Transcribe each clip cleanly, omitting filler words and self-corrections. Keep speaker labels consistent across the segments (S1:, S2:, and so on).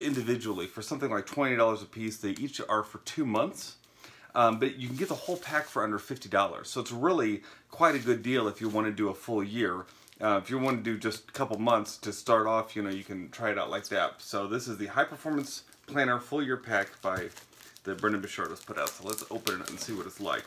S1: individually for something like $20 a piece. They each are for 2 months. But you can get the whole pack for under $50. So it's really quite a good deal if you want to do a full year. If you want to do just a couple months to start off, you know, you can try it out like that. So this is the High Performance Planner Full Year Pack by the Brendon Burchard has put out. So let's open it and see what it's like.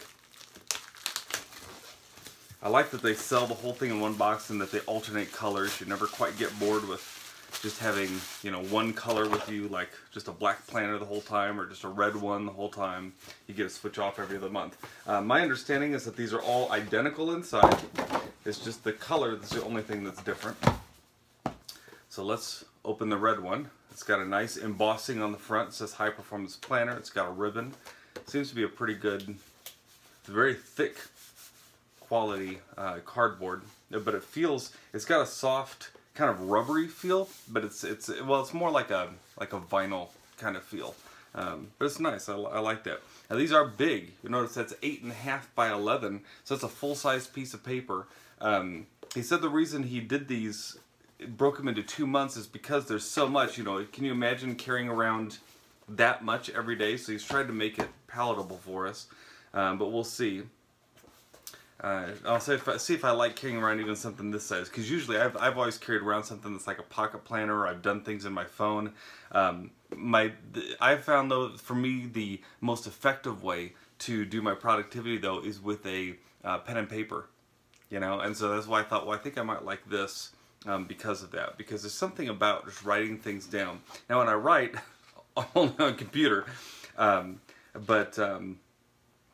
S1: I like that they sell the whole thing in one box and that they alternate colors. You never quite get bored with just having, you know, one color with you, like just a black planner the whole time or just a red one the whole time. You get to switch off every other month. My understanding is that these are all identical inside. It's just the color that's the only thing that's different. So let's open the red one. It's got a nice embossing on the front. It says High Performance Planner. It's got a ribbon. It seems to be a pretty good, very thick quality cardboard, but it feels, it's got a soft kind of rubbery feel, but it's more like a vinyl kind of feel, but it's nice. I like that. Now these are big. You notice that's 8.5 by 11, so it's a full-size piece of paper. He said the reason he did these, broke them into 2 months, is because there's so much. You know, can you imagine carrying around that much every day? So he's tried to make it palatable for us, but we'll see. I'll see if I like carrying around even something this size, because usually I've always carried around something that's like a pocket planner, or I've done things in my phone. I've found, though, for me the most effective way to do my productivity though is with a pen and paper, you know, and so that's why I thought, well, I think I might like this because of that, because there's something about just writing things down. Now when I write, only on a computer,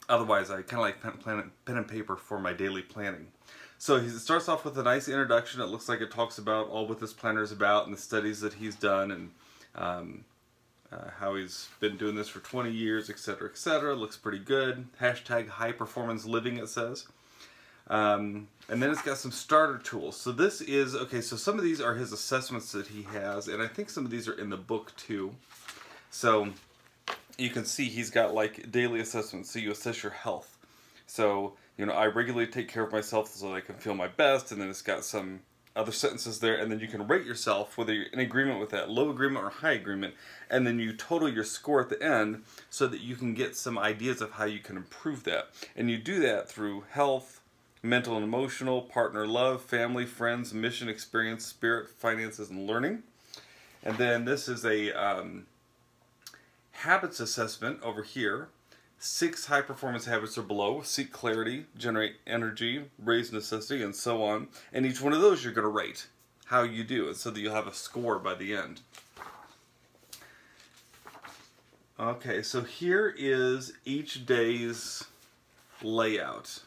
S1: otherwise, I kind of like pen and paper for my daily planning. So it starts off with a nice introduction. It looks like it talks about all what this planner is about and the studies that he's done, and how he's been doing this for 20 years, etc., etc. Looks pretty good. Hashtag high performance living, it says. And then it's got some starter tools. So this is, okay, so some of these are his assessments that he has, and I think some of these are in the book too. So you can see he's got like daily assessments, so you assess your health. So, you know, I regularly take care of myself so that I can feel my best, and then it's got some other sentences there, and then you can rate yourself, whether you're in agreement with that, low agreement or high agreement, and then you total your score at the end so that you can get some ideas of how you can improve that. And you do that through health, mental and emotional, partner love, family, friends, mission, experience, spirit, finances, and learning. And then this is a habits assessment over here. 6 high performance habits or below. Seek clarity, generate energy, raise necessity, and so on. And each one of those you're going to rate how you do, and so that you'll have a score by the end. Okay, so here is each day's layout.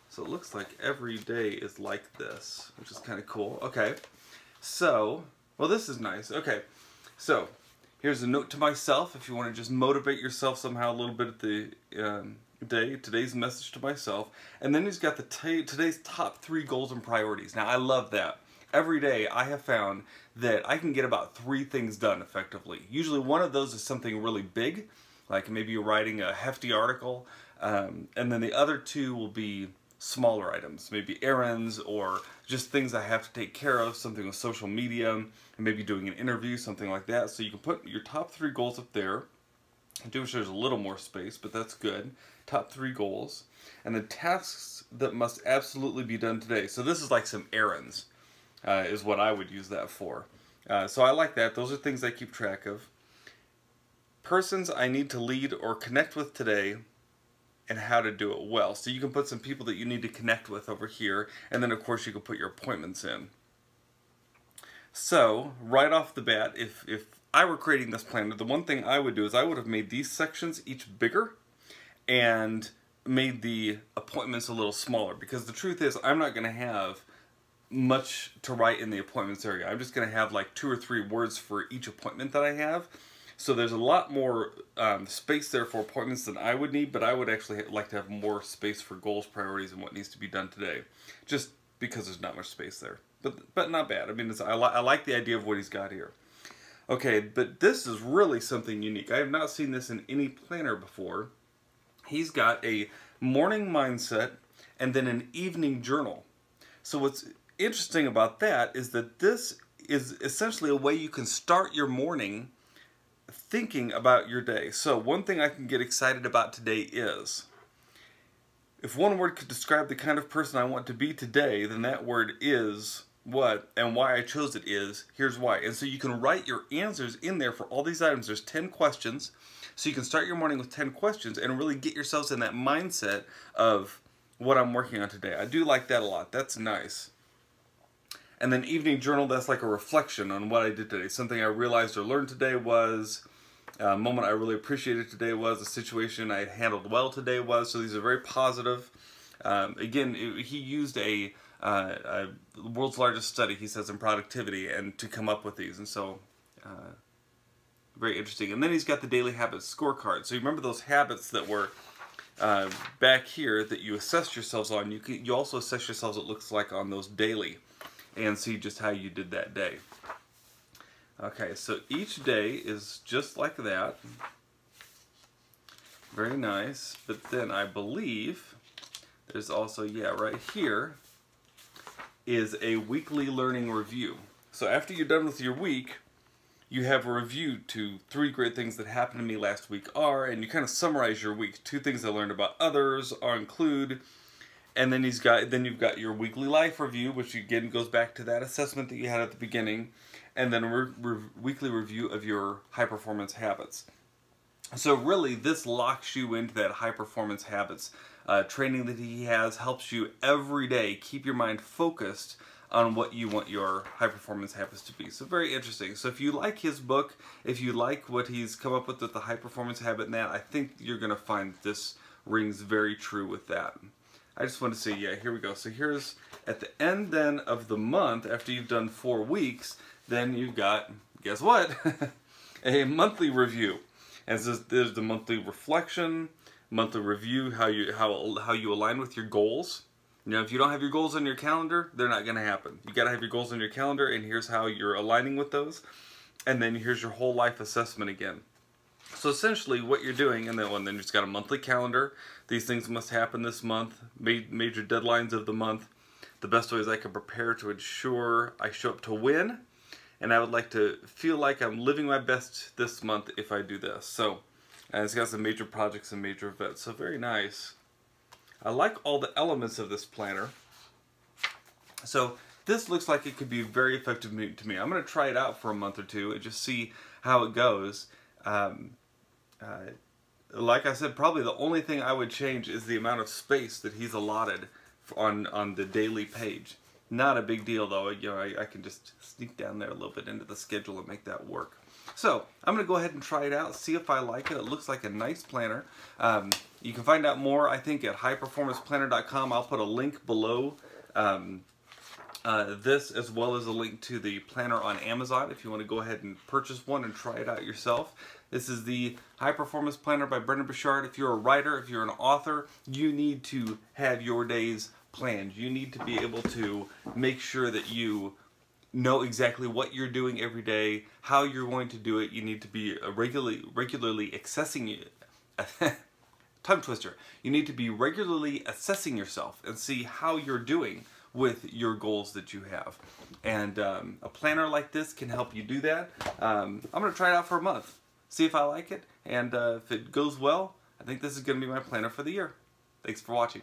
S1: So it looks like every day is like this, which is kind of cool. Okay, so, well, this is nice. Okay, so here's a note to myself if you want to just motivate yourself somehow a little bit at the day. Today's message to myself. And then he's got the today's top 3 goals and priorities. Now I love that. Every day I have found that I can get about 3 things done effectively. Usually one of those is something really big, like maybe you're writing a hefty article, and then the other 2 will be smaller items, maybe errands or just things I have to take care of, something with social media, and maybe doing an interview, something like that. So you can put your top 3 goals up there. I do wish there's a little more space, but that's good. Top 3 goals. And then tasks that must absolutely be done today. So this is like some errands, is what I would use that for. So I like that. Those are things I keep track of. Persons I need to lead or connect with today, and how to do it well. So you can put some people that you need to connect with over here, and then of course you can put your appointments in. So right off the bat, if I were creating this planner, the one thing I would do is I would have made these sections each bigger and made the appointments a little smaller, because the truth is I'm not going to have much to write in the appointments area. I'm just going to have like 2 or 3 words for each appointment that I have. So there's a lot more space there for appointments than I would need, but I would actually like to have more space for goals, priorities, and what needs to be done today, just because there's not much space there. But not bad. I mean, I like the idea of what he's got here. Okay, but this is really something unique. I have not seen this in any planner before. He's got a morning mindset and then an evening journal. So what's interesting about that is that this is essentially a way you can start your morning thinking about your day. So one thing I can get excited about today is, if one word could describe the kind of person I want to be today, then that word is what, and why I chose it is, here's why. And so you can write your answers in there for all these items. There's 10 questions. So you can start your morning with 10 questions and really get yourselves in that mindset of what I'm working on today. I do like that a lot. That's nice. And then evening journal, that's like a reflection on what I did today. Something I realized or learned today was, a moment I really appreciated today was, a situation I handled well today was. So these are very positive. Again, he used a world's largest study, he says, in productivity, and to come up with these. And so, very interesting. And then he's got the daily habits scorecard. So you remember those habits that were back here that you assessed yourselves on. You also assess yourselves, it looks like, on those daily, and see just how you did that day. Okay, so each day is just like that. Very nice. But then I believe there's also, yeah, right here is a weekly learning review. So after you're done with your week, you have a review to 3 great things that happened to me last week are, and you kind of summarize your week. 2 things I learned about others are include, and then you've got your weekly life review, which again goes back to that assessment that you had at the beginning, and then a weekly review of your high performance habits. So really, this locks you into that high performance habits training that he has. Helps you every day keep your mind focused on what you want your high performance habits to be. So very interesting. So if you like his book, if you like what he's come up with the high performance habit and that, I think you're going to find this rings very true with that. I just want to say, yeah, here we go. So here's at the end then of the month, after you've done 4 weeks, then you've got, guess what? A monthly review. And so there's the monthly reflection, monthly review, how you align with your goals. You know, if you don't have your goals on your calendar, they're not going to happen. You got to have your goals on your calendar, and here's how you're aligning with those. And then here's your whole life assessment again. So essentially what you're doing, and then you just got a monthly calendar. These things must happen this month, major deadlines of the month. The best ways I can prepare to ensure I show up to win. And I would like to feel like I'm living my best this month if I do this. So, and it's got some major projects and major events. So very nice. I like all the elements of this planner. So this looks like it could be very effective to me. I'm going to try it out for a month or 2 and just see how it goes. Like I said, probably the only thing I would change is the amount of space that he's allotted on the daily page. Not a big deal though. You know, I can just sneak down there a little bit into the schedule and make that work. So I'm going to go ahead and try it out, see if I like it. It looks like a nice planner. You can find out more, I think, at highperformanceplanner.com. I'll put a link below this, as well as a link to the planner on Amazon if you want to go ahead and purchase one and try it out yourself. This is the High Performance Planner by Brendon Burchard. If you're a writer, if you're an author, you need to have your days planned. You need to be able to make sure that you know exactly what you're doing every day, how you're going to do it. You need to be regularly assessing tongue twister. You need to be regularly assessing yourself and see how you're doing with your goals that you have. And a planner like this can help you do that. I'm going to try it out for a month, see if I like it, and if it goes well, I think this is going to be my planner for the year. Thanks for watching.